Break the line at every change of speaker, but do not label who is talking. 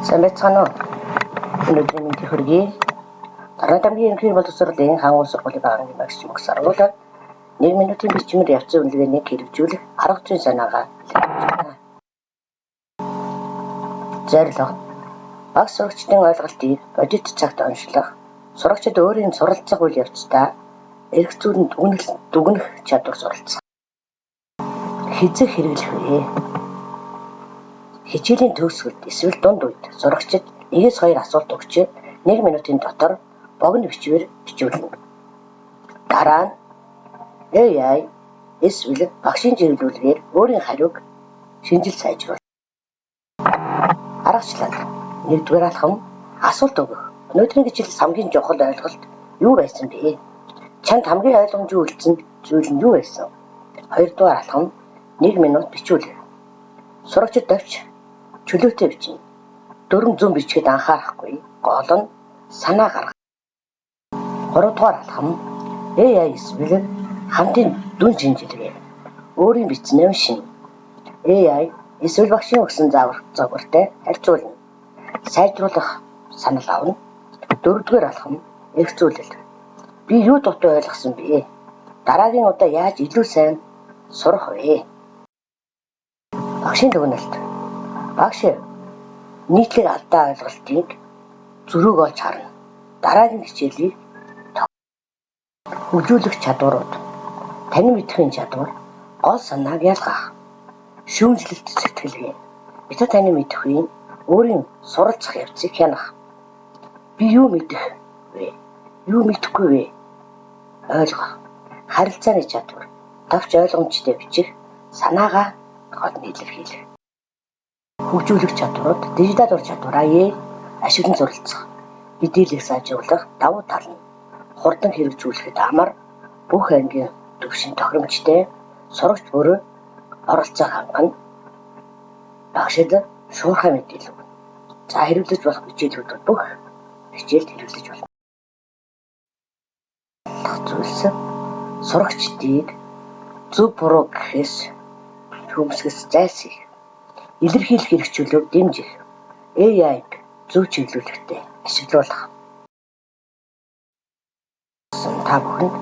Сайн байцгаана уу? Өнөөдрийн мэндийг хүргэе. Дараагийн дамгийн ерөнхий боловсролын хаан улс сургуулийн багийн багш мөхс аруулаад 1 минутын бичмээр явцын үнэлгээнийг хэрэгжүүлэх арга зүйн санаагаа илэрхийлж байна. Зорилго: багш сурагчдын ойлголтыг бодит цагт онцлох, сурагчид өөрийн суралцах үйл явцдаа эрх зүйн дүгнэх чадвар суралцах. Хэзээ хэрэглэх вэ? Хичээлийн төгсгөлд эсвэл дунд үед сурагчид 1-2 асуулт өгч 1 минутын дотор богино бичвэр бичүүлнэ. Дараа нь AI эсвэл багшийн чиглүүлгээр өөрийн хариуг шинжил сайжруулах. Аргачлал: 1-р алхам асуулт өгөх. Өнөөдрийн хичээлээс хамгийн чухал ойлголт юу байсан бэ? Чамд хамгийн ойлгомжтой үлдсэн зүйл нь юу байсан? 2-р алхам 1 минут бичүүлэх. Сурагчид давч чөлөөтэй бичнэ. Дөрөв зүүн бичгэд анхаарахгүй. Гол нь санаа гаргах. 3-р алхам AI эсвэл хамтын дүн шинжилгээ. Өөрийн бичснээ уншина. AI эсвэл багшийн өгсөн загвартай харьцуулна. Сайжруулах санал авна. 4-р алхам эргцүүлэл. Би юу дутуу ойлгосон бэ? Дараагийн удаа яаж илүү сайн сурах вэ? Багшийн дүгнэлт. Багш нийтлэг алдаа ойлголтыг зөрүүг олж харна. Дараагийн хичээлийг хөгжүүлэх чадварууд. Таны мэдхийн чадвар, гол санааг ялгах. Шүүмжлэлт сэтгэлгээ. Битүү таны мэдхийн өөрийн суралцах явцыг хянах. Би юу мэдэх вэ? Юу мэдэхгүй вэ? Ойлгох. Харилцааны чадвар. Товч ойлгомжтой бичих, санаагаа гол илэрхийлэх. Хөгжүүлэх чадварууд, дижитал ур чадвараа ашиглан суралцах. Мэдээллийг сайжруулах давуу тал нь хурдан хэрэгжүүлэхэд амар бүх ангийн төвшин тохиромжтой сурагч бүрөө оролцоо хангана. Багшид шуурхай мэдээлэл өгнө. За хэрэглэж болох хичээлүүд бүх хичээлд хэрэглэж болно. Зүйлс сурагчдыг зөв буруу гэхээс хүмсгэс зайлсхийх. Илэрхийлэх хэрэгчлөөг дэмжих. AI-г зөв чиглүүлэхдээ ашиглуулах. Та бүхэнд